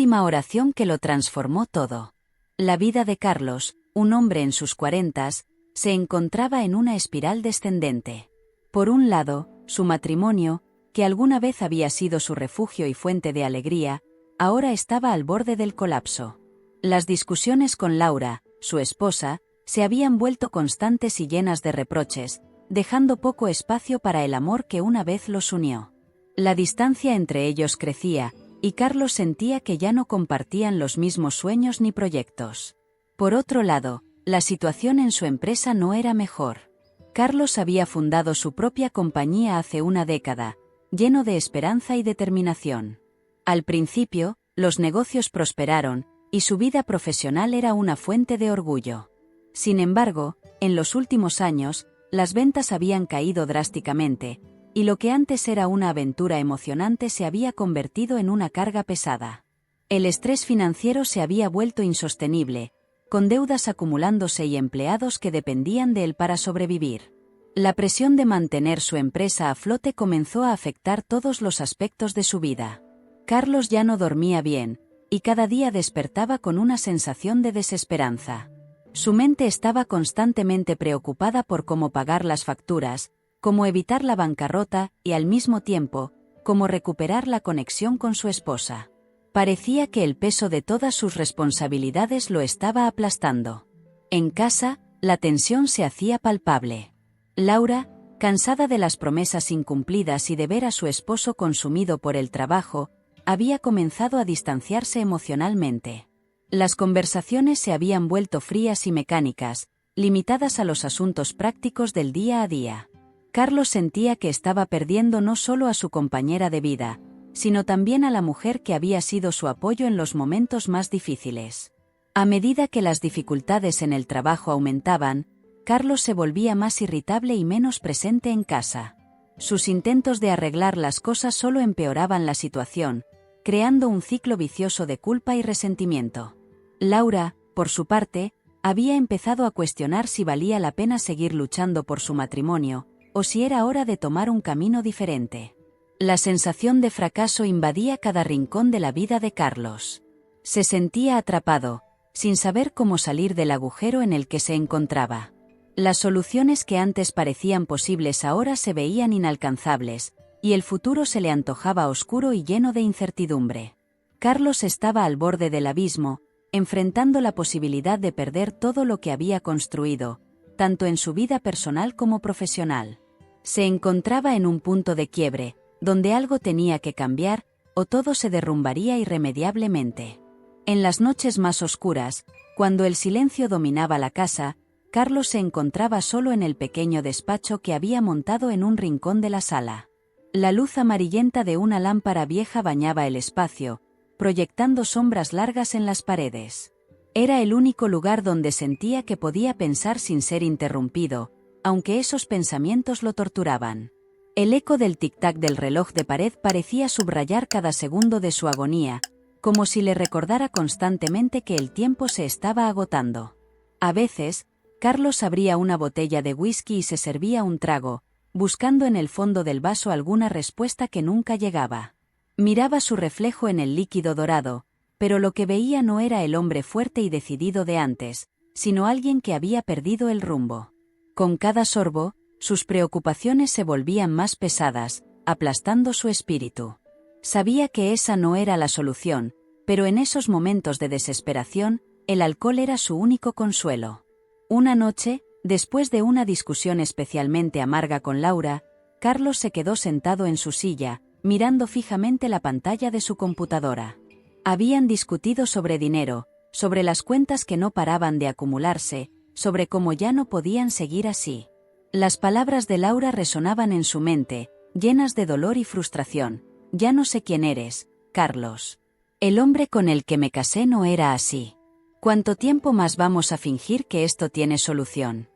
última oración que lo transformó todo. La vida de Carlos, un hombre en sus 40s, se encontraba en una espiral descendente. Por un lado, su matrimonio, que alguna vez había sido su refugio y fuente de alegría, ahora estaba al borde del colapso. Las discusiones con Laura, su esposa, se habían vuelto constantes y llenas de reproches, dejando poco espacio para el amor que una vez los unió. La distancia entre ellos crecía, y Carlos sentía que ya no compartían los mismos sueños ni proyectos. Por otro lado, la situación en su empresa no era mejor. Carlos había fundado su propia compañía hace una década, lleno de esperanza y determinación. Al principio, los negocios prosperaron, y su vida profesional era una fuente de orgullo. Sin embargo, en los últimos años, las ventas habían caído drásticamente, y lo que antes era una aventura emocionante se había convertido en una carga pesada. El estrés financiero se había vuelto insostenible, con deudas acumulándose y empleados que dependían de él para sobrevivir. La presión de mantener su empresa a flote comenzó a afectar todos los aspectos de su vida. Carlos ya no dormía bien, y cada día despertaba con una sensación de desesperanza. Su mente estaba constantemente preocupada por cómo pagar las facturas, cómo evitar la bancarrota y, al mismo tiempo, cómo recuperar la conexión con su esposa. Parecía que el peso de todas sus responsabilidades lo estaba aplastando. En casa, la tensión se hacía palpable. Laura, cansada de las promesas incumplidas y de ver a su esposo consumido por el trabajo, había comenzado a distanciarse emocionalmente. Las conversaciones se habían vuelto frías y mecánicas, limitadas a los asuntos prácticos del día a día. Carlos sentía que estaba perdiendo no solo a su compañera de vida, sino también a la mujer que había sido su apoyo en los momentos más difíciles. A medida que las dificultades en el trabajo aumentaban, Carlos se volvía más irritable y menos presente en casa. Sus intentos de arreglar las cosas solo empeoraban la situación, creando un ciclo vicioso de culpa y resentimiento. Laura, por su parte, había empezado a cuestionar si valía la pena seguir luchando por su matrimonio, o si era hora de tomar un camino diferente. La sensación de fracaso invadía cada rincón de la vida de Carlos. Se sentía atrapado, sin saber cómo salir del agujero en el que se encontraba. Las soluciones que antes parecían posibles ahora se veían inalcanzables, y el futuro se le antojaba oscuro y lleno de incertidumbre. Carlos estaba al borde del abismo, enfrentando la posibilidad de perder todo lo que había construido, tanto en su vida personal como profesional. Se encontraba en un punto de quiebre, donde algo tenía que cambiar, o todo se derrumbaría irremediablemente. En las noches más oscuras, cuando el silencio dominaba la casa, Carlos se encontraba solo en el pequeño despacho que había montado en un rincón de la sala. La luz amarillenta de una lámpara vieja bañaba el espacio, proyectando sombras largas en las paredes. Era el único lugar donde sentía que podía pensar sin ser interrumpido, aunque esos pensamientos lo torturaban. El eco del tic-tac del reloj de pared parecía subrayar cada segundo de su agonía, como si le recordara constantemente que el tiempo se estaba agotando. A veces, Carlos abría una botella de whisky y se servía un trago, buscando en el fondo del vaso alguna respuesta que nunca llegaba. Miraba su reflejo en el líquido dorado, pero lo que veía no era el hombre fuerte y decidido de antes, sino alguien que había perdido el rumbo. Con cada sorbo, sus preocupaciones se volvían más pesadas, aplastando su espíritu. Sabía que esa no era la solución, pero en esos momentos de desesperación, el alcohol era su único consuelo. Una noche, después de una discusión especialmente amarga con Laura, Carlos se quedó sentado en su silla, mirando fijamente la pantalla de su computadora. Habían discutido sobre dinero, sobre las cuentas que no paraban de acumularse, sobre cómo ya no podían seguir así. Las palabras de Laura resonaban en su mente, llenas de dolor y frustración. Ya no sé quién eres, Carlos. El hombre con el que me casé no era así. ¿Cuánto tiempo más vamos a fingir que esto tiene solución?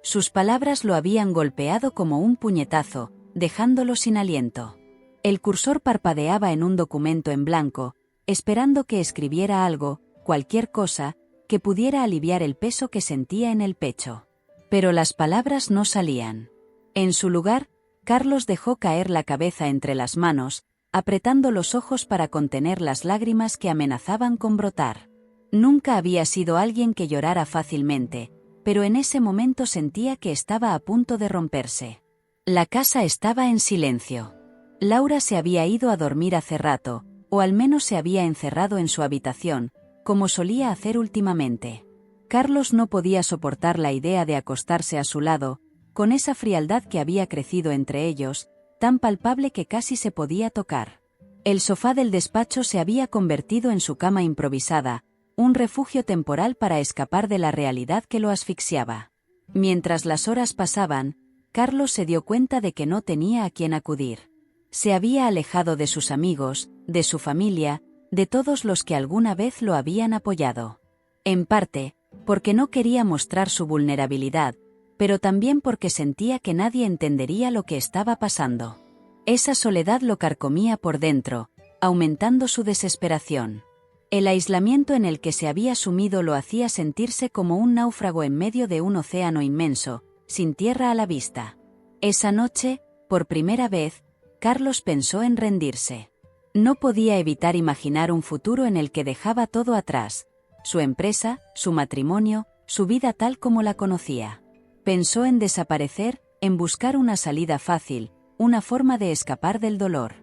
Sus palabras lo habían golpeado como un puñetazo, dejándolo sin aliento. El cursor parpadeaba en un documento en blanco, esperando que escribiera algo, cualquier cosa, que pudiera aliviar el peso que sentía en el pecho. Pero las palabras no salían. En su lugar, Carlos dejó caer la cabeza entre las manos, apretando los ojos para contener las lágrimas que amenazaban con brotar. Nunca había sido alguien que llorara fácilmente, pero en ese momento sentía que estaba a punto de romperse. La casa estaba en silencio. Laura se había ido a dormir hace rato, o al menos se había encerrado en su habitación, como solía hacer últimamente. Carlos no podía soportar la idea de acostarse a su lado, con esa frialdad que había crecido entre ellos, tan palpable que casi se podía tocar. El sofá del despacho se había convertido en su cama improvisada, un refugio temporal para escapar de la realidad que lo asfixiaba. Mientras las horas pasaban, Carlos se dio cuenta de que no tenía a quién acudir. Se había alejado de sus amigos, de su familia, de todos los que alguna vez lo habían apoyado. En parte, porque no quería mostrar su vulnerabilidad, pero también porque sentía que nadie entendería lo que estaba pasando. Esa soledad lo carcomía por dentro, aumentando su desesperación. El aislamiento en el que se había sumido lo hacía sentirse como un náufrago en medio de un océano inmenso, sin tierra a la vista. Esa noche, por primera vez, Carlos pensó en rendirse. No podía evitar imaginar un futuro en el que dejaba todo atrás: su empresa, su matrimonio, su vida tal como la conocía. Pensó en desaparecer, en buscar una salida fácil, una forma de escapar del dolor.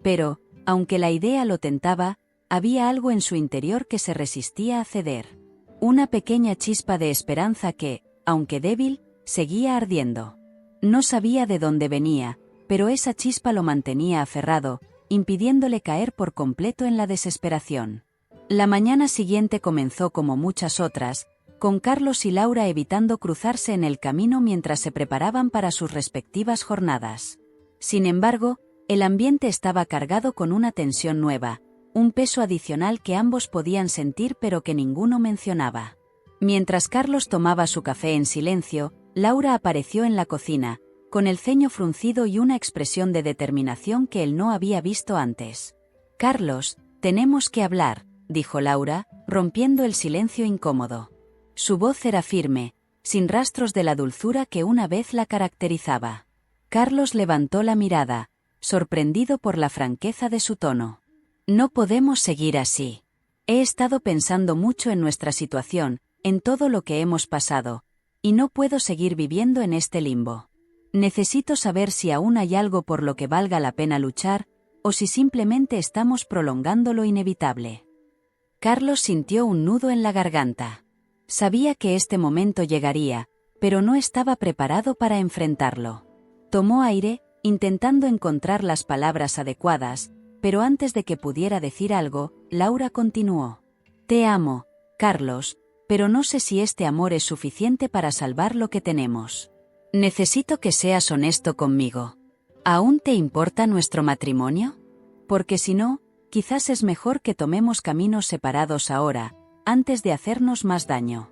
Pero, aunque la idea lo tentaba, había algo en su interior que se resistía a ceder. Una pequeña chispa de esperanza que, aunque débil, seguía ardiendo. No sabía de dónde venía, pero esa chispa lo mantenía aferrado, impidiéndole caer por completo en la desesperación. La mañana siguiente comenzó como muchas otras, con Carlos y Laura evitando cruzarse en el camino mientras se preparaban para sus respectivas jornadas. Sin embargo, el ambiente estaba cargado con una tensión nueva, un peso adicional que ambos podían sentir pero que ninguno mencionaba. Mientras Carlos tomaba su café en silencio, Laura apareció en la cocina, con el ceño fruncido y una expresión de determinación que él no había visto antes. «Carlos, tenemos que hablar», dijo Laura, rompiendo el silencio incómodo. Su voz era firme, sin rastros de la dulzura que una vez la caracterizaba. Carlos levantó la mirada, sorprendido por la franqueza de su tono. «No podemos seguir así. He estado pensando mucho en nuestra situación, en todo lo que hemos pasado, y no puedo seguir viviendo en este limbo. Necesito saber si aún hay algo por lo que valga la pena luchar, o si simplemente estamos prolongando lo inevitable». Carlos sintió un nudo en la garganta. Sabía que este momento llegaría, pero no estaba preparado para enfrentarlo. Tomó aire, intentando encontrar las palabras adecuadas, pero antes de que pudiera decir algo, Laura continuó. «Te amo, Carlos, pero no sé si este amor es suficiente para salvar lo que tenemos. Necesito que seas honesto conmigo. ¿Aún te importa nuestro matrimonio? Porque si no, quizás es mejor que tomemos caminos separados ahora, antes de hacernos más daño».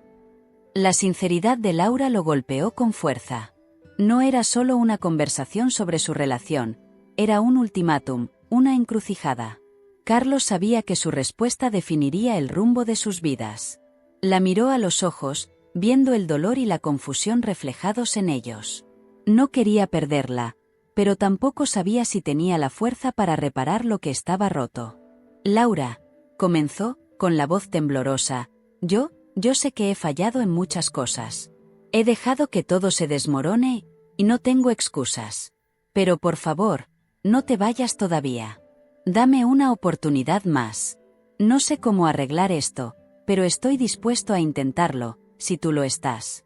La sinceridad de Laura lo golpeó con fuerza. No era solo una conversación sobre su relación, era un ultimátum, una encrucijada. Carlos sabía que su respuesta definiría el rumbo de sus vidas. La miró a los ojos, viendo el dolor y la confusión reflejados en ellos. No quería perderla, pero tampoco sabía si tenía la fuerza para reparar lo que estaba roto. «Laura», comenzó, con la voz temblorosa, yo sé que he fallado en muchas cosas. He dejado que todo se desmorone, y no tengo excusas. Pero por favor, no te vayas todavía. Dame una oportunidad más. No sé cómo arreglar esto, pero estoy dispuesto a intentarlo, si tú lo estás».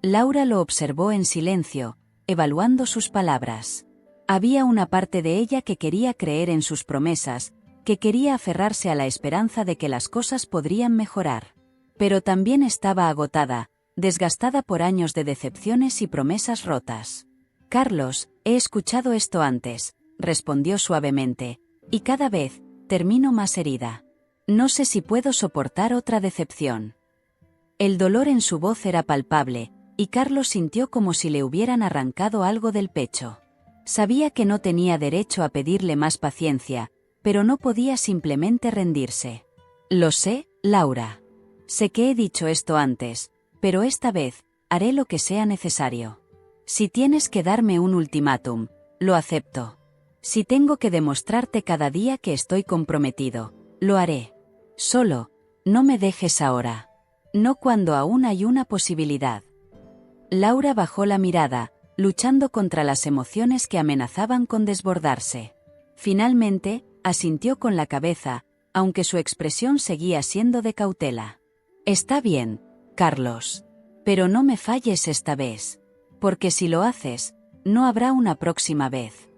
Laura lo observó en silencio, evaluando sus palabras. Había una parte de ella que quería creer en sus promesas, que quería aferrarse a la esperanza de que las cosas podrían mejorar. Pero también estaba agotada, desgastada por años de decepciones y promesas rotas. «Carlos, he escuchado esto antes», respondió suavemente, «y cada vez termino más herida. No sé si puedo soportar otra decepción». El dolor en su voz era palpable, y Carlos sintió como si le hubieran arrancado algo del pecho. Sabía que no tenía derecho a pedirle más paciencia, pero no podía simplemente rendirse. «Lo sé, Laura. Sé que he dicho esto antes, pero esta vez, haré lo que sea necesario. Si tienes que darme un ultimátum, lo acepto. Si tengo que demostrarte cada día que estoy comprometido, lo haré. Solo, no me dejes ahora. No cuando aún hay una posibilidad. Laura bajó la mirada, luchando contra las emociones que amenazaban con desbordarse. Finalmente, asintió con la cabeza, aunque su expresión seguía siendo de cautela. Está bien, Carlos. Pero no me falles esta vez. Porque si lo haces, no habrá una próxima vez.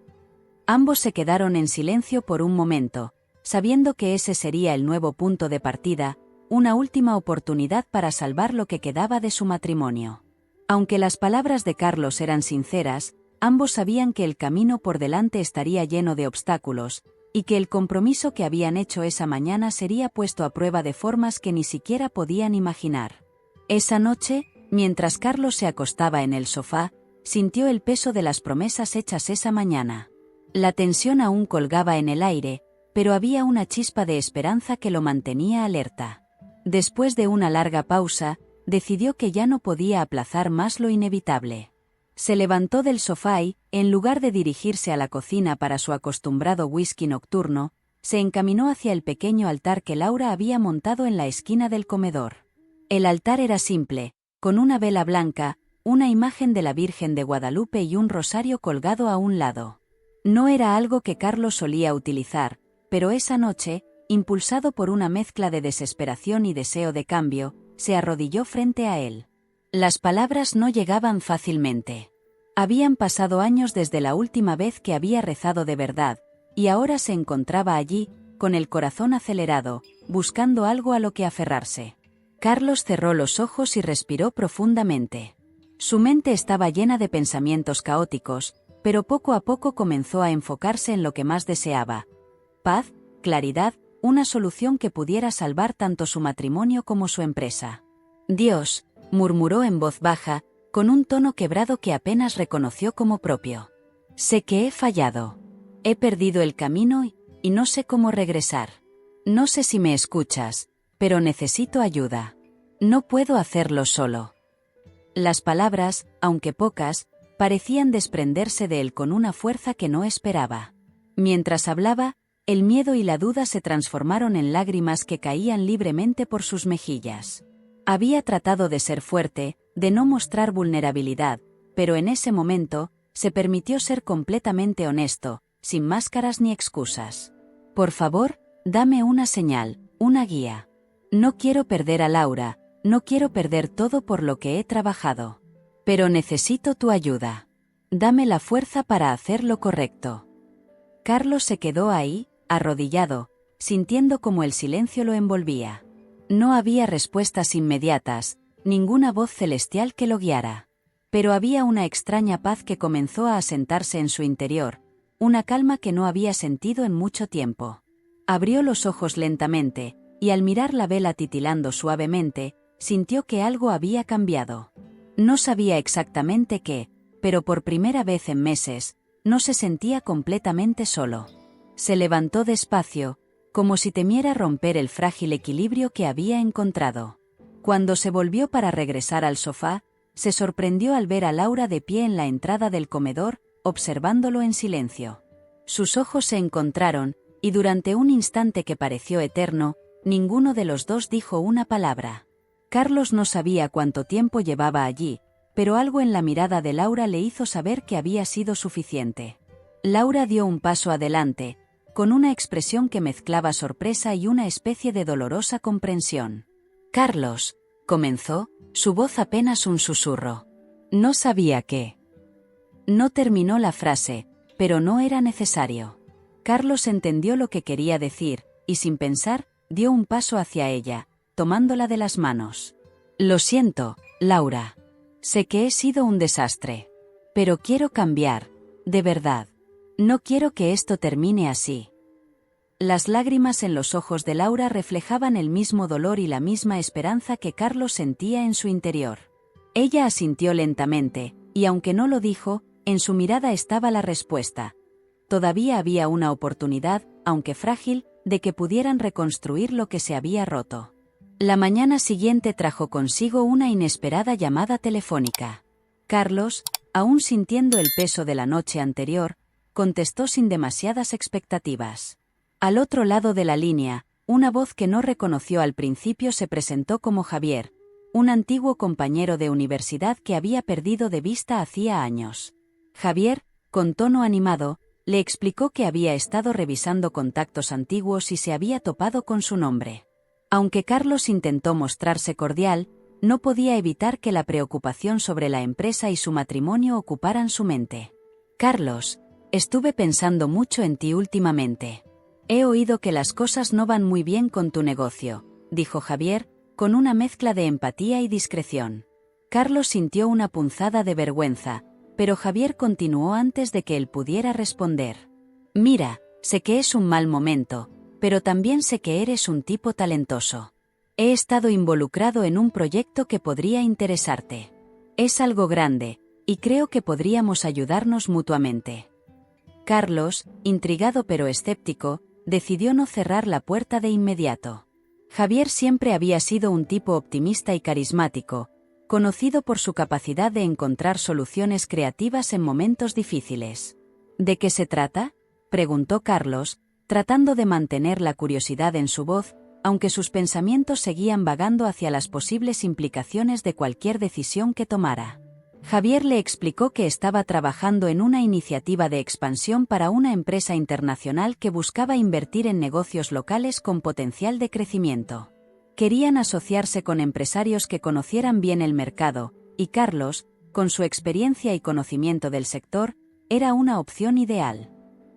Ambos se quedaron en silencio por un momento, sabiendo que ese sería el nuevo punto de partida, una última oportunidad para salvar lo que quedaba de su matrimonio. Aunque las palabras de Carlos eran sinceras, ambos sabían que el camino por delante estaría lleno de obstáculos, y que el compromiso que habían hecho esa mañana sería puesto a prueba de formas que ni siquiera podían imaginar. Esa noche, mientras Carlos se acostaba en el sofá, sintió el peso de las promesas hechas esa mañana. La tensión aún colgaba en el aire, pero había una chispa de esperanza que lo mantenía alerta. Después de una larga pausa, decidió que ya no podía aplazar más lo inevitable. Se levantó del sofá y, en lugar de dirigirse a la cocina para su acostumbrado whisky nocturno, se encaminó hacia el pequeño altar que Laura había montado en la esquina del comedor. El altar era simple, con una vela blanca, una imagen de la Virgen de Guadalupe y un rosario colgado a un lado. No era algo que Carlos solía utilizar, pero esa noche, impulsado por una mezcla de desesperación y deseo de cambio, se arrodilló frente a él. Las palabras no llegaban fácilmente. Habían pasado años desde la última vez que había rezado de verdad, y ahora se encontraba allí, con el corazón acelerado, buscando algo a lo que aferrarse. Carlos cerró los ojos y respiró profundamente. Su mente estaba llena de pensamientos caóticos, pero poco a poco comenzó a enfocarse en lo que más deseaba: paz, claridad, una solución que pudiera salvar tanto su matrimonio como su empresa. Dios, murmuró en voz baja, con un tono quebrado que apenas reconoció como propio. Sé que he fallado. He perdido el camino y no sé cómo regresar. No sé si me escuchas, pero necesito ayuda. No puedo hacerlo solo. Las palabras, aunque pocas, parecían desprenderse de él con una fuerza que no esperaba. Mientras hablaba, el miedo y la duda se transformaron en lágrimas que caían libremente por sus mejillas. Había tratado de ser fuerte, de no mostrar vulnerabilidad, pero en ese momento, se permitió ser completamente honesto, sin máscaras ni excusas. Por favor, dame una señal, una guía. No quiero perder a Laura, no quiero perder todo por lo que he trabajado. Pero necesito tu ayuda. Dame la fuerza para hacer lo correcto. Carlos se quedó ahí, arrodillado, sintiendo como el silencio lo envolvía. No había respuestas inmediatas, ninguna voz celestial que lo guiara. Pero había una extraña paz que comenzó a asentarse en su interior, una calma que no había sentido en mucho tiempo. Abrió los ojos lentamente, y al mirar la vela titilando suavemente, sintió que algo había cambiado. No sabía exactamente qué, pero por primera vez en meses, no se sentía completamente solo. Se levantó despacio, como si temiera romper el frágil equilibrio que había encontrado. Cuando se volvió para regresar al sofá, se sorprendió al ver a Laura de pie en la entrada del comedor, observándolo en silencio. Sus ojos se encontraron, y durante un instante que pareció eterno, ninguno de los dos dijo una palabra. Carlos no sabía cuánto tiempo llevaba allí, pero algo en la mirada de Laura le hizo saber que había sido suficiente. Laura dio un paso adelante, con una expresión que mezclaba sorpresa y una especie de dolorosa comprensión. Carlos, comenzó, su voz apenas un susurro. No sabía qué. No terminó la frase, pero no era necesario. Carlos entendió lo que quería decir, y sin pensar, dio un paso hacia ella, tomándola de las manos. Lo siento, Laura. Sé que he sido un desastre. Pero quiero cambiar, de verdad. No quiero que esto termine así. Las lágrimas en los ojos de Laura reflejaban el mismo dolor y la misma esperanza que Carlos sentía en su interior. Ella asintió lentamente, y aunque no lo dijo, en su mirada estaba la respuesta. Todavía había una oportunidad, aunque frágil, de que pudieran reconstruir lo que se había roto. La mañana siguiente trajo consigo una inesperada llamada telefónica. Carlos, aún sintiendo el peso de la noche anterior, contestó sin demasiadas expectativas. Al otro lado de la línea, una voz que no reconoció al principio se presentó como Javier, un antiguo compañero de universidad que había perdido de vista hacía años. Javier, con tono animado, le explicó que había estado revisando contactos antiguos y se había topado con su nombre. Aunque Carlos intentó mostrarse cordial, no podía evitar que la preocupación sobre la empresa y su matrimonio ocuparan su mente. «Carlos, estuve pensando mucho en ti últimamente. He oído que las cosas no van muy bien con tu negocio», dijo Javier, con una mezcla de empatía y discreción. Carlos sintió una punzada de vergüenza, pero Javier continuó antes de que él pudiera responder. «Mira, sé que es un mal momento, pero también sé que eres un tipo talentoso. He estado involucrado en un proyecto que podría interesarte. Es algo grande, y creo que podríamos ayudarnos mutuamente». Carlos, intrigado pero escéptico, decidió no cerrar la puerta de inmediato. Javier siempre había sido un tipo optimista y carismático, conocido por su capacidad de encontrar soluciones creativas en momentos difíciles. «¿De qué se trata?», preguntó Carlos, tratando de mantener la curiosidad en su voz, aunque sus pensamientos seguían vagando hacia las posibles implicaciones de cualquier decisión que tomara. Javier le explicó que estaba trabajando en una iniciativa de expansión para una empresa internacional que buscaba invertir en negocios locales con potencial de crecimiento. Querían asociarse con empresarios que conocieran bien el mercado, y Carlos, con su experiencia y conocimiento del sector, era una opción ideal.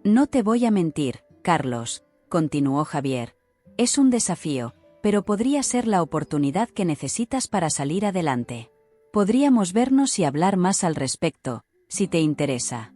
«No te voy a mentir, Carlos», continuó Javier. «Es un desafío, pero podría ser la oportunidad que necesitas para salir adelante. Podríamos vernos y hablar más al respecto, si te interesa».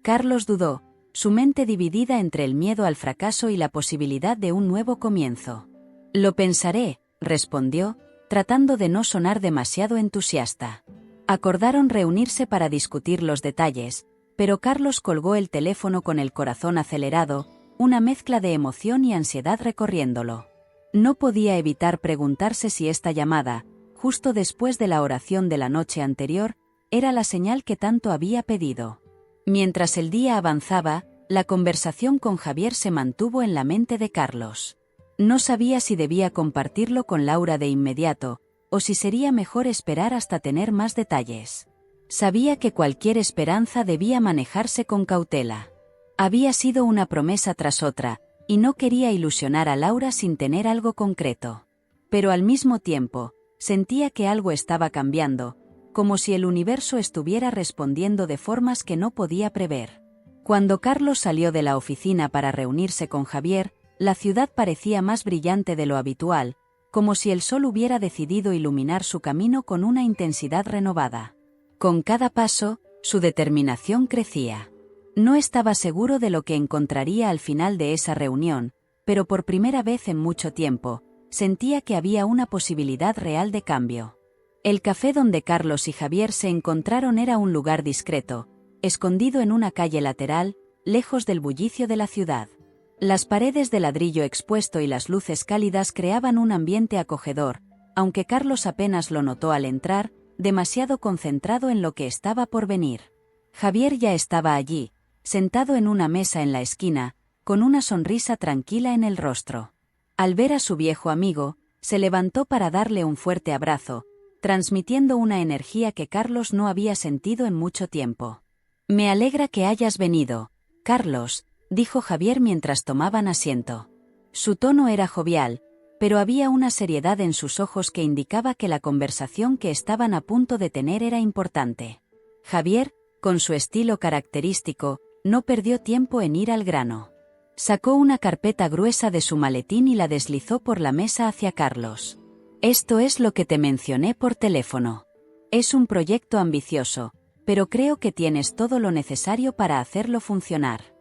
Carlos dudó, su mente dividida entre el miedo al fracaso y la posibilidad de un nuevo comienzo. «Lo pensaré», respondió, tratando de no sonar demasiado entusiasta. Acordaron reunirse para discutir los detalles, pero Carlos colgó el teléfono con el corazón acelerado, una mezcla de emoción y ansiedad recorriéndolo. No podía evitar preguntarse si esta llamada, justo después de la oración de la noche anterior, era la señal que tanto había pedido. Mientras el día avanzaba, la conversación con Javier se mantuvo en la mente de Carlos. No sabía si debía compartirlo con Laura de inmediato, o si sería mejor esperar hasta tener más detalles. Sabía que cualquier esperanza debía manejarse con cautela. Había sido una promesa tras otra, y no quería ilusionar a Laura sin tener algo concreto. Pero al mismo tiempo, sentía que algo estaba cambiando, como si el universo estuviera respondiendo de formas que no podía prever. Cuando Carlos salió de la oficina para reunirse con Javier, la ciudad parecía más brillante de lo habitual, como si el sol hubiera decidido iluminar su camino con una intensidad renovada. Con cada paso, su determinación crecía. No estaba seguro de lo que encontraría al final de esa reunión, pero por primera vez en mucho tiempo, sentía que había una posibilidad real de cambio. El café donde Carlos y Javier se encontraron era un lugar discreto, escondido en una calle lateral, lejos del bullicio de la ciudad. Las paredes de ladrillo expuesto y las luces cálidas creaban un ambiente acogedor, aunque Carlos apenas lo notó al entrar, demasiado concentrado en lo que estaba por venir. Javier ya estaba allí, sentado en una mesa en la esquina, con una sonrisa tranquila en el rostro. Al ver a su viejo amigo, se levantó para darle un fuerte abrazo, transmitiendo una energía que Carlos no había sentido en mucho tiempo. «Me alegra que hayas venido, Carlos», dijo Javier mientras tomaban asiento. Su tono era jovial, pero había una seriedad en sus ojos que indicaba que la conversación que estaban a punto de tener era importante. Javier, con su estilo característico, no perdió tiempo en ir al grano. Sacó una carpeta gruesa de su maletín y la deslizó por la mesa hacia Carlos. «Esto es lo que te mencioné por teléfono. Es un proyecto ambicioso, pero creo que tienes todo lo necesario para hacerlo funcionar».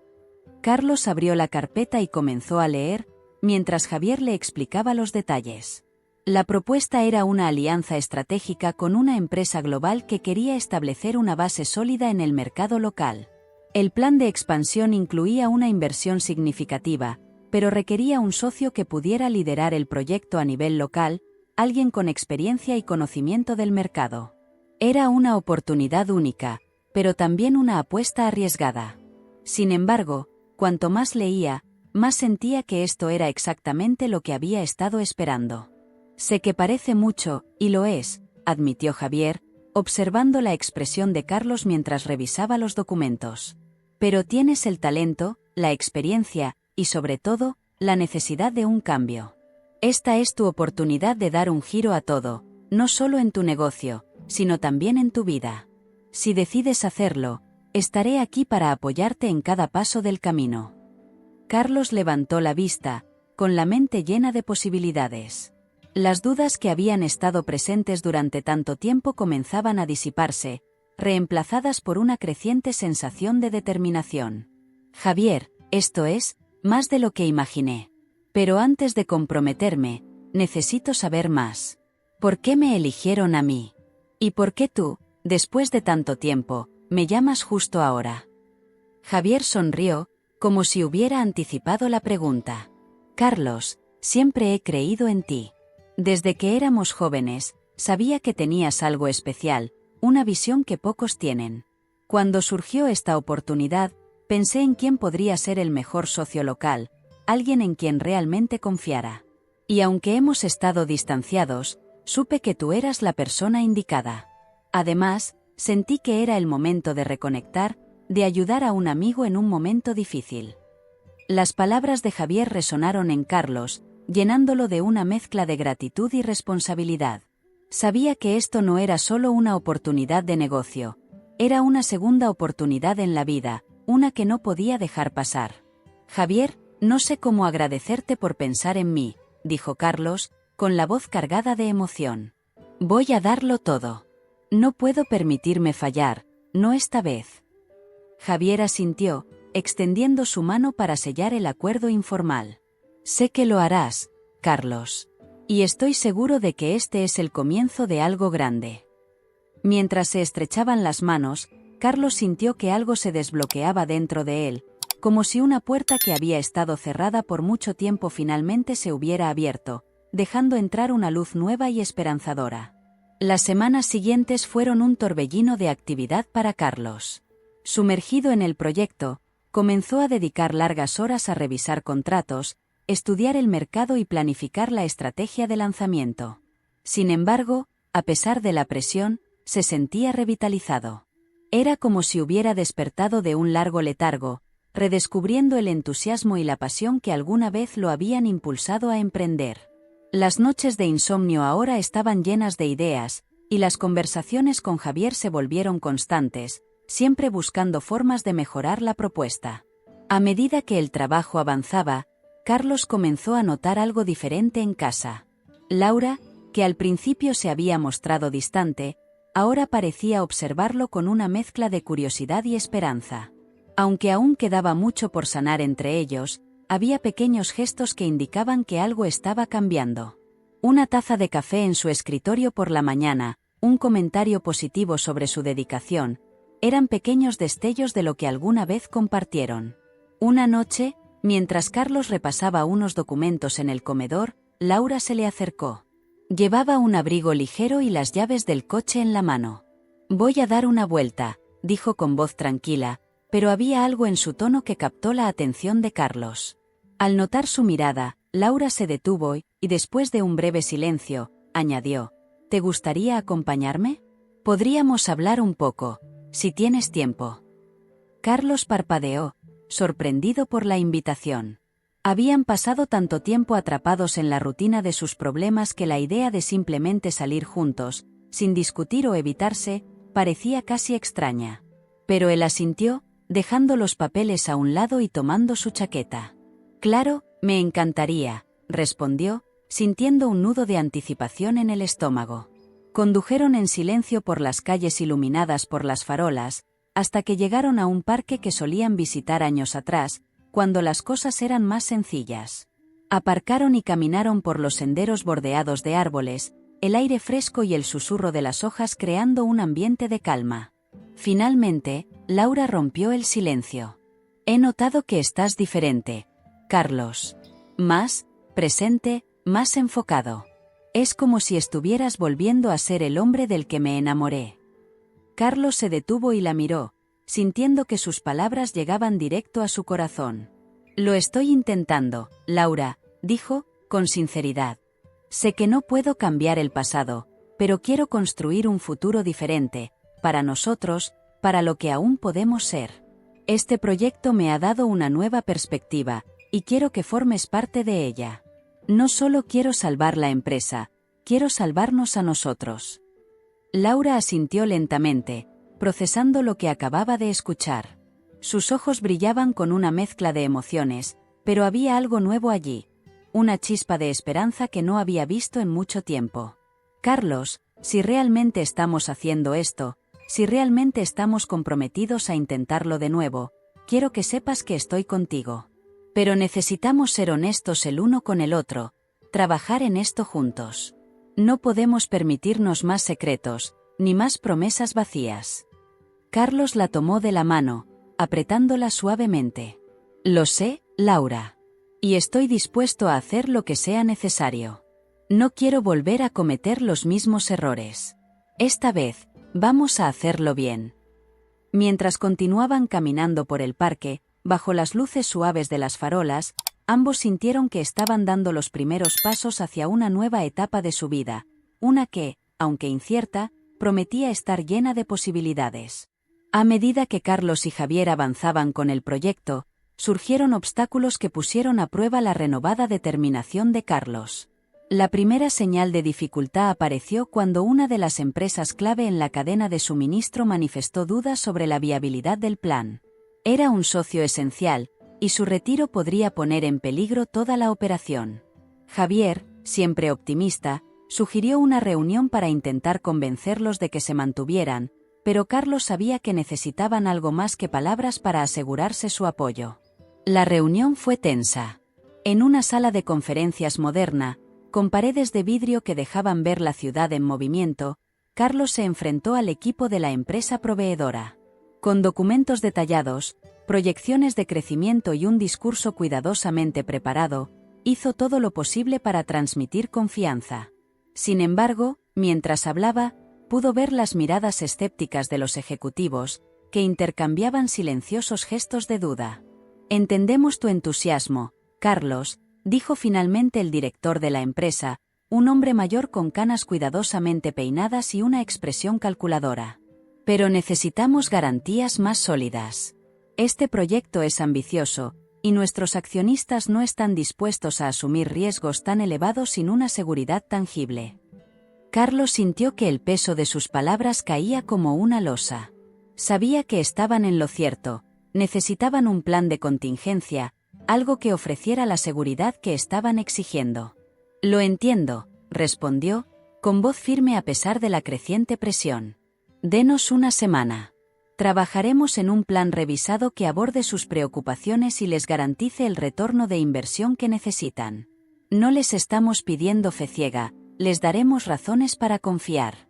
Carlos abrió la carpeta y comenzó a leer, mientras Javier le explicaba los detalles. La propuesta era una alianza estratégica con una empresa global que quería establecer una base sólida en el mercado local. El plan de expansión incluía una inversión significativa, pero requería un socio que pudiera liderar el proyecto a nivel local, alguien con experiencia y conocimiento del mercado. Era una oportunidad única, pero también una apuesta arriesgada. Sin embargo, cuanto más leía, más sentía que esto era exactamente lo que había estado esperando. Sé que parece mucho, y lo es, admitió Javier, observando la expresión de Carlos mientras revisaba los documentos. Pero tienes el talento, la experiencia, y sobre todo, la necesidad de un cambio. Esta es tu oportunidad de dar un giro a todo, no solo en tu negocio, sino también en tu vida. Si decides hacerlo, estaré aquí para apoyarte en cada paso del camino. Carlos levantó la vista, con la mente llena de posibilidades. Las dudas que habían estado presentes durante tanto tiempo comenzaban a disiparse, reemplazadas por una creciente sensación de determinación. Javier, esto es, más de lo que imaginé. Pero antes de comprometerme, necesito saber más. ¿Por qué me eligieron a mí? ¿Y por qué tú, después de tanto tiempo, me llamas justo ahora? Javier sonrió, como si hubiera anticipado la pregunta. Carlos, siempre he creído en ti. Desde que éramos jóvenes, sabía que tenías algo especial, una visión que pocos tienen. Cuando surgió esta oportunidad, pensé en quién podría ser el mejor socio local, alguien en quien realmente confiara. Y aunque hemos estado distanciados, supe que tú eras la persona indicada. Además, sentí que era el momento de reconectar, de ayudar a un amigo en un momento difícil. Las palabras de Javier resonaron en Carlos, llenándolo de una mezcla de gratitud y responsabilidad. Sabía que esto no era solo una oportunidad de negocio, era una segunda oportunidad en la vida, una que no podía dejar pasar. Javier, no sé cómo agradecerte por pensar en mí, dijo Carlos, con la voz cargada de emoción. Voy a darlo todo. No puedo permitirme fallar, no esta vez. Javier asintió, extendiendo su mano para sellar el acuerdo informal. Sé que lo harás, Carlos. Y estoy seguro de que este es el comienzo de algo grande. Mientras se estrechaban las manos, Carlos sintió que algo se desbloqueaba dentro de él, como si una puerta que había estado cerrada por mucho tiempo finalmente se hubiera abierto, dejando entrar una luz nueva y esperanzadora. Las semanas siguientes fueron un torbellino de actividad para Carlos. Sumergido en el proyecto, comenzó a dedicar largas horas a revisar contratos, estudiar el mercado y planificar la estrategia de lanzamiento. Sin embargo, a pesar de la presión, se sentía revitalizado. Era como si hubiera despertado de un largo letargo, redescubriendo el entusiasmo y la pasión que alguna vez lo habían impulsado a emprender. Las noches de insomnio ahora estaban llenas de ideas, y las conversaciones con Javier se volvieron constantes, siempre buscando formas de mejorar la propuesta. A medida que el trabajo avanzaba, Carlos comenzó a notar algo diferente en casa. Laura, que al principio se había mostrado distante, ahora parecía observarlo con una mezcla de curiosidad y esperanza. Aunque aún quedaba mucho por sanar entre ellos, había pequeños gestos que indicaban que algo estaba cambiando. Una taza de café en su escritorio por la mañana, un comentario positivo sobre su dedicación, eran pequeños destellos de lo que alguna vez compartieron. Una noche, mientras Carlos repasaba unos documentos en el comedor, Laura se le acercó. Llevaba un abrigo ligero y las llaves del coche en la mano. Voy a dar una vuelta, dijo con voz tranquila, pero había algo en su tono que captó la atención de Carlos. Al notar su mirada, Laura se detuvo y, después de un breve silencio, añadió, ¿te gustaría acompañarme? Podríamos hablar un poco, si tienes tiempo. Carlos parpadeó, sorprendido por la invitación. Habían pasado tanto tiempo atrapados en la rutina de sus problemas que la idea de simplemente salir juntos, sin discutir o evitarse, parecía casi extraña. Pero él asintió, dejando los papeles a un lado y tomando su chaqueta. Claro, me encantaría, respondió, sintiendo un nudo de anticipación en el estómago. Condujeron en silencio por las calles iluminadas por las farolas, hasta que llegaron a un parque que solían visitar años atrás, cuando las cosas eran más sencillas. Aparcaron y caminaron por los senderos bordeados de árboles, el aire fresco y el susurro de las hojas creando un ambiente de calma. Finalmente, Laura rompió el silencio. He notado que estás diferente, Carlos. Más presente, más enfocado. Es como si estuvieras volviendo a ser el hombre del que me enamoré. Carlos se detuvo y la miró, sintiendo que sus palabras llegaban directo a su corazón. Lo estoy intentando, Laura, dijo, con sinceridad. Sé que no puedo cambiar el pasado, pero quiero construir un futuro diferente, para nosotros, para lo que aún podemos ser. Este proyecto me ha dado una nueva perspectiva, y quiero que formes parte de ella. No solo quiero salvar la empresa, quiero salvarnos a nosotros. Laura asintió lentamente, procesando lo que acababa de escuchar. Sus ojos brillaban con una mezcla de emociones, pero había algo nuevo allí. Una chispa de esperanza que no había visto en mucho tiempo. Carlos, si realmente estamos haciendo esto, si realmente estamos comprometidos a intentarlo de nuevo, quiero que sepas que estoy contigo. Pero necesitamos ser honestos el uno con el otro, trabajar en esto juntos. No podemos permitirnos más secretos, ni más promesas vacías. Carlos la tomó de la mano, apretándola suavemente. Lo sé, Laura. Y estoy dispuesto a hacer lo que sea necesario. No quiero volver a cometer los mismos errores. Esta vez, vamos a hacerlo bien. Mientras continuaban caminando por el parque, bajo las luces suaves de las farolas, ambos sintieron que estaban dando los primeros pasos hacia una nueva etapa de su vida, una que, aunque incierta, prometía estar llena de posibilidades. A medida que Carlos y Javier avanzaban con el proyecto, surgieron obstáculos que pusieron a prueba la renovada determinación de Carlos. La primera señal de dificultad apareció cuando una de las empresas clave en la cadena de suministro manifestó dudas sobre la viabilidad del plan. Era un socio esencial, y su retiro podría poner en peligro toda la operación. Javier, siempre optimista, sugirió una reunión para intentar convencerlos de que se mantuvieran, pero Carlos sabía que necesitaban algo más que palabras para asegurarse su apoyo. La reunión fue tensa. En una sala de conferencias moderna, con paredes de vidrio que dejaban ver la ciudad en movimiento, Carlos se enfrentó al equipo de la empresa proveedora. Con documentos detallados, proyecciones de crecimiento y un discurso cuidadosamente preparado, hizo todo lo posible para transmitir confianza. Sin embargo, mientras hablaba, pudo ver las miradas escépticas de los ejecutivos, que intercambiaban silenciosos gestos de duda. Entendemos tu entusiasmo, Carlos, dijo finalmente el director de la empresa, un hombre mayor con canas cuidadosamente peinadas y una expresión calculadora. Pero necesitamos garantías más sólidas. Este proyecto es ambicioso, y nuestros accionistas no están dispuestos a asumir riesgos tan elevados sin una seguridad tangible. Carlos sintió que el peso de sus palabras caía como una losa. Sabía que estaban en lo cierto, necesitaban un plan de contingencia, algo que ofreciera la seguridad que estaban exigiendo. Lo entiendo, respondió, con voz firme a pesar de la creciente presión. Denos una semana. Trabajaremos en un plan revisado que aborde sus preocupaciones y les garantice el retorno de inversión que necesitan. No les estamos pidiendo fe ciega, les daremos razones para confiar.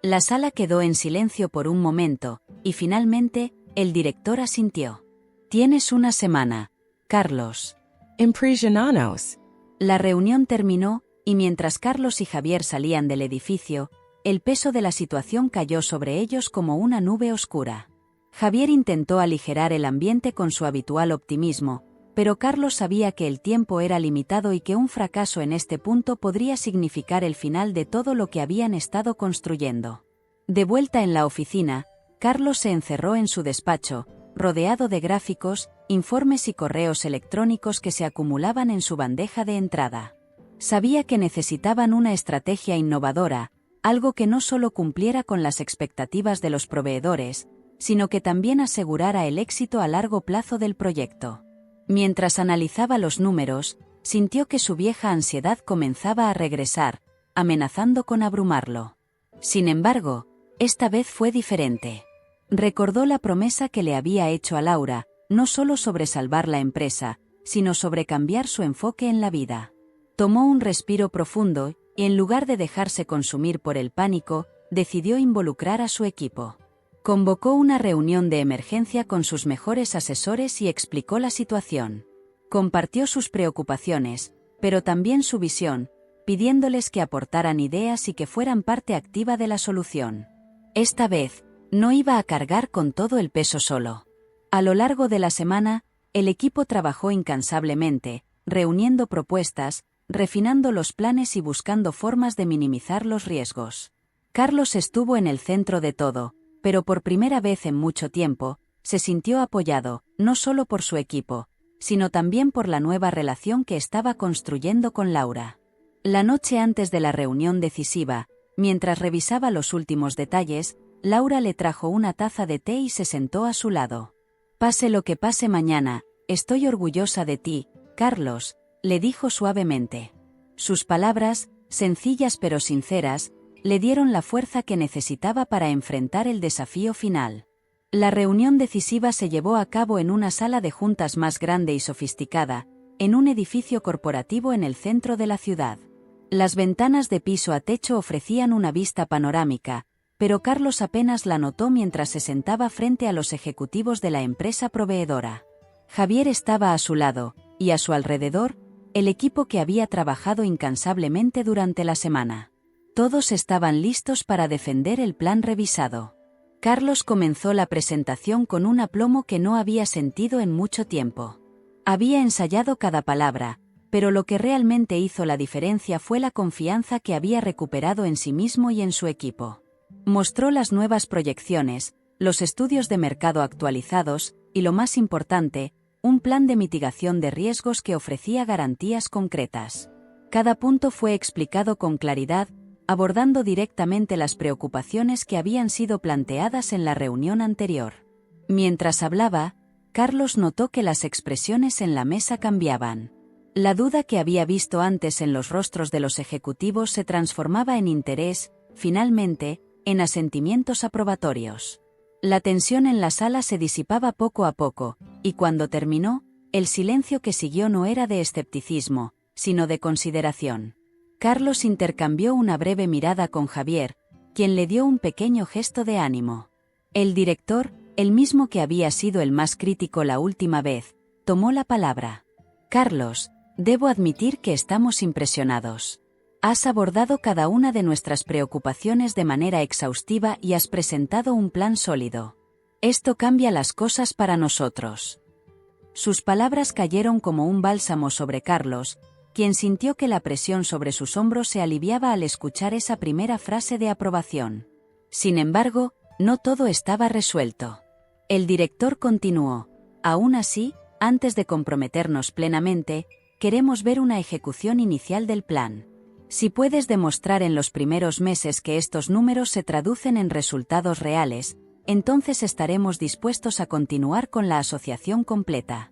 La sala quedó en silencio por un momento, y finalmente, el director asintió. Tienes una semana, Carlos. Impresionanos. La reunión terminó, y mientras Carlos y Javier salían del edificio, el peso de la situación cayó sobre ellos como una nube oscura. Javier intentó aligerar el ambiente con su habitual optimismo, pero Carlos sabía que el tiempo era limitado y que un fracaso en este punto podría significar el final de todo lo que habían estado construyendo. De vuelta en la oficina, Carlos se encerró en su despacho, rodeado de gráficos, informes y correos electrónicos que se acumulaban en su bandeja de entrada. Sabía que necesitaban una estrategia innovadora, algo que no solo cumpliera con las expectativas de los proveedores, sino que también asegurara el éxito a largo plazo del proyecto. Mientras analizaba los números, sintió que su vieja ansiedad comenzaba a regresar, amenazando con abrumarlo. Sin embargo, esta vez fue diferente. Recordó la promesa que le había hecho a Laura, no solo sobre salvar la empresa, sino sobre cambiar su enfoque en la vida. Tomó un respiro profundo, y en lugar de dejarse consumir por el pánico, decidió involucrar a su equipo. Convocó una reunión de emergencia con sus mejores asesores y explicó la situación. Compartió sus preocupaciones, pero también su visión, pidiéndoles que aportaran ideas y que fueran parte activa de la solución. Esta vez, No iba a cargar con todo el peso solo. A lo largo de la semana, el equipo trabajó incansablemente, reuniendo propuestas, refinando los planes y buscando formas de minimizar los riesgos. Carlos estuvo en el centro de todo, pero por primera vez en mucho tiempo, se sintió apoyado, no solo por su equipo, sino también por la nueva relación que estaba construyendo con Laura. La noche antes de la reunión decisiva, mientras revisaba los últimos detalles, Laura le trajo una taza de té y se sentó a su lado. «Pase lo que pase mañana, estoy orgullosa de ti, Carlos», le dijo suavemente. Sus palabras, sencillas pero sinceras, le dieron la fuerza que necesitaba para enfrentar el desafío final. La reunión decisiva se llevó a cabo en una sala de juntas más grande y sofisticada, en un edificio corporativo en el centro de la ciudad. Las ventanas de piso a techo ofrecían una vista panorámica, pero Carlos apenas la notó mientras se sentaba frente a los ejecutivos de la empresa proveedora. Javier estaba a su lado, y a su alrededor, el equipo que había trabajado incansablemente durante la semana. Todos estaban listos para defender el plan revisado. Carlos comenzó la presentación con un aplomo que no había sentido en mucho tiempo. Había ensayado cada palabra, pero lo que realmente hizo la diferencia fue la confianza que había recuperado en sí mismo y en su equipo. Mostró las nuevas proyecciones, los estudios de mercado actualizados, y lo más importante, un plan de mitigación de riesgos que ofrecía garantías concretas. Cada punto fue explicado con claridad, abordando directamente las preocupaciones que habían sido planteadas en la reunión anterior. Mientras hablaba, Carlos notó que las expresiones en la mesa cambiaban. La duda que había visto antes en los rostros de los ejecutivos se transformaba en interés, finalmente, en asentimientos aprobatorios. La tensión en la sala se disipaba poco a poco, y cuando terminó, el silencio que siguió no era de escepticismo, sino de consideración. Carlos intercambió una breve mirada con Javier, quien le dio un pequeño gesto de ánimo. El director, el mismo que había sido el más crítico la última vez, tomó la palabra. «Carlos, debo admitir que estamos impresionados. Has abordado cada una de nuestras preocupaciones de manera exhaustiva y has presentado un plan sólido. Esto cambia las cosas para nosotros». Sus palabras cayeron como un bálsamo sobre Carlos, quien sintió que la presión sobre sus hombros se aliviaba al escuchar esa primera frase de aprobación. Sin embargo, no todo estaba resuelto. El director continuó: «Aún así, antes de comprometernos plenamente, queremos ver una ejecución inicial del plan. Si puedes demostrar en los primeros meses que estos números se traducen en resultados reales, entonces estaremos dispuestos a continuar con la asociación completa».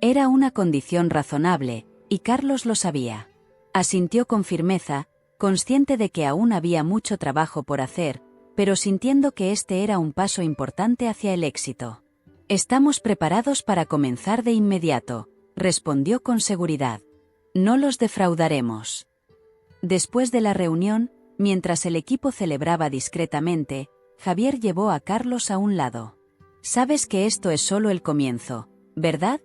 Era una condición razonable, y Carlos lo sabía. Asintió con firmeza, consciente de que aún había mucho trabajo por hacer, pero sintiendo que este era un paso importante hacia el éxito. «Estamos preparados para comenzar de inmediato», respondió con seguridad. «No los defraudaremos». Después de la reunión, mientras el equipo celebraba discretamente, Javier llevó a Carlos a un lado. «Sabes que esto es solo el comienzo, ¿verdad?»,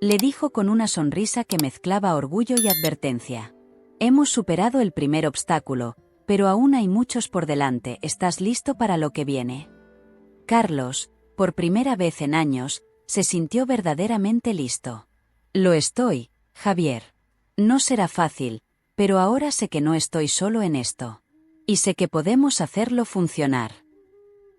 le dijo con una sonrisa que mezclaba orgullo y advertencia. «Hemos superado el primer obstáculo, pero aún hay muchos por delante. ¿Estás listo para lo que viene?». Carlos, por primera vez en años, se sintió verdaderamente listo. «Lo estoy, Javier. No será fácil, pero ahora sé que no estoy solo en esto. Y sé que podemos hacerlo funcionar».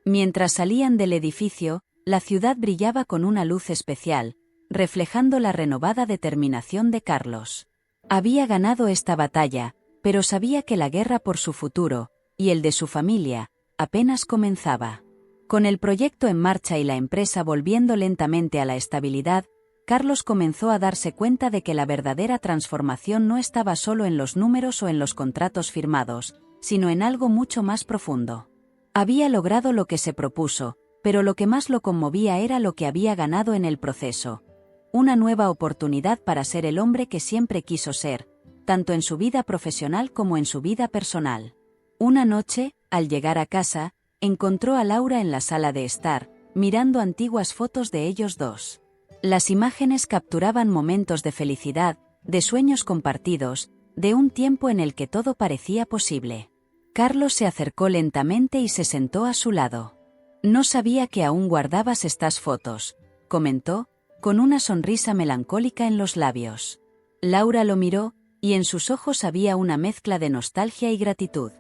Mientras salían del edificio, la ciudad brillaba con una luz especial, reflejando la renovada determinación de Carlos. Había ganado esta batalla, pero sabía que la guerra por su futuro, y el de su familia, apenas comenzaba. Con el proyecto en marcha y la empresa volviendo lentamente a la estabilidad, Carlos comenzó a darse cuenta de que la verdadera transformación no estaba solo en los números o en los contratos firmados, sino en algo mucho más profundo. Había logrado lo que se propuso, pero lo que más lo conmovía era lo que había ganado en el proceso. Una nueva oportunidad para ser el hombre que siempre quiso ser, tanto en su vida profesional como en su vida personal. Una noche, al llegar a casa, encontró a Laura en la sala de estar, mirando antiguas fotos de ellos dos. Las imágenes capturaban momentos de felicidad, de sueños compartidos, de un tiempo en el que todo parecía posible. Carlos se acercó lentamente y se sentó a su lado. No sabía que aún guardabas estas fotos, comentó, con una sonrisa melancólica en los labios. Laura lo miró, y en sus ojos había una mezcla de nostalgia y gratitud.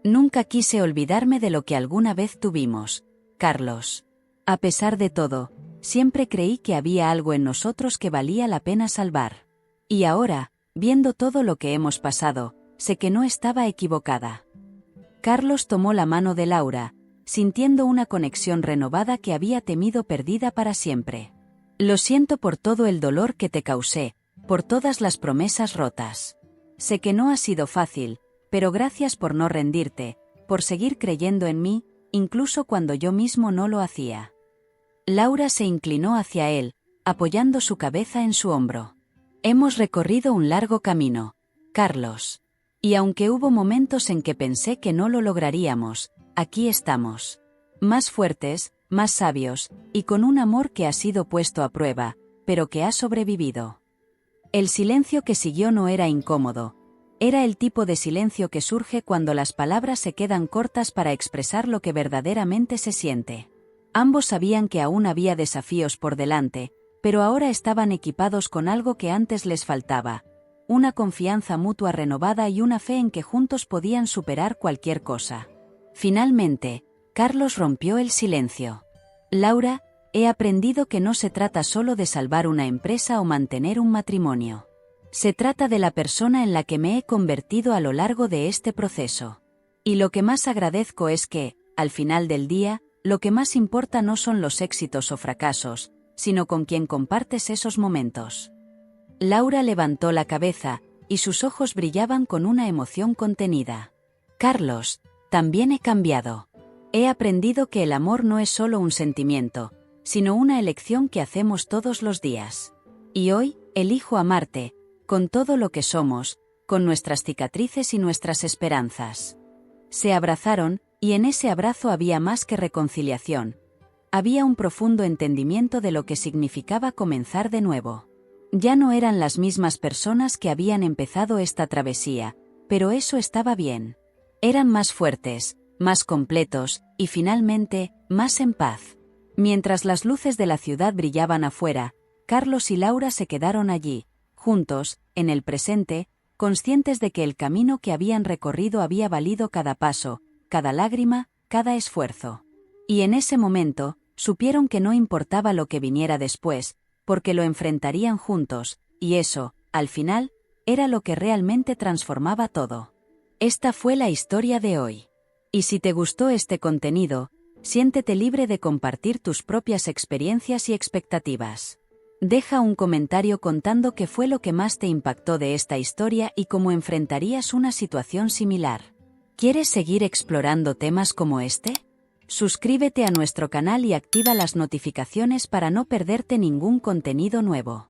Nunca quise olvidarme de lo que alguna vez tuvimos, Carlos. A pesar de todo, siempre creí que había algo en nosotros que valía la pena salvar. Y ahora, viendo todo lo que hemos pasado, sé que no estaba equivocada. Carlos tomó la mano de Laura, sintiendo una conexión renovada que había temido perdida para siempre. Lo siento por todo el dolor que te causé, por todas las promesas rotas. Sé que no ha sido fácil, pero gracias por no rendirte, por seguir creyendo en mí, incluso cuando yo mismo no lo hacía. Laura se inclinó hacia él, apoyando su cabeza en su hombro. Hemos recorrido un largo camino, Carlos. Y aunque hubo momentos en que pensé que no lo lograríamos, aquí estamos. Más fuertes, más sabios, y con un amor que ha sido puesto a prueba, pero que ha sobrevivido. El silencio que siguió no era incómodo. Era el tipo de silencio que surge cuando las palabras se quedan cortas para expresar lo que verdaderamente se siente. Ambos sabían que aún había desafíos por delante, pero ahora estaban equipados con algo que antes les faltaba: una confianza mutua renovada y una fe en que juntos podían superar cualquier cosa. Finalmente, Carlos rompió el silencio. Laura, he aprendido que no se trata solo de salvar una empresa o mantener un matrimonio. Se trata de la persona en la que me he convertido a lo largo de este proceso. Y lo que más agradezco es que, al final del día, lo que más importa no son los éxitos o fracasos, sino con quien compartes esos momentos. Laura levantó la cabeza, y sus ojos brillaban con una emoción contenida. Carlos, también he cambiado. He aprendido que el amor no es solo un sentimiento, sino una elección que hacemos todos los días. Y hoy, elijo amarte, con todo lo que somos, con nuestras cicatrices y nuestras esperanzas. Se abrazaron, y en ese abrazo había más que reconciliación. Había un profundo entendimiento de lo que significaba comenzar de nuevo. Ya no eran las mismas personas que habían empezado esta travesía, pero eso estaba bien. Eran más fuertes, más completos, y finalmente, más en paz. Mientras las luces de la ciudad brillaban afuera, Carlos y Laura se quedaron allí, juntos, en el presente, conscientes de que el camino que habían recorrido había valido cada paso, cada lágrima, cada esfuerzo. Y en ese momento, supieron que no importaba lo que viniera después, porque lo enfrentarían juntos, y eso, al final, era lo que realmente transformaba todo. Esta fue la historia de hoy. Y si te gustó este contenido, siéntete libre de compartir tus propias experiencias y expectativas. Deja un comentario contando qué fue lo que más te impactó de esta historia y cómo enfrentarías una situación similar. ¿Quieres seguir explorando temas como este? Suscríbete a nuestro canal y activa las notificaciones para no perderte ningún contenido nuevo.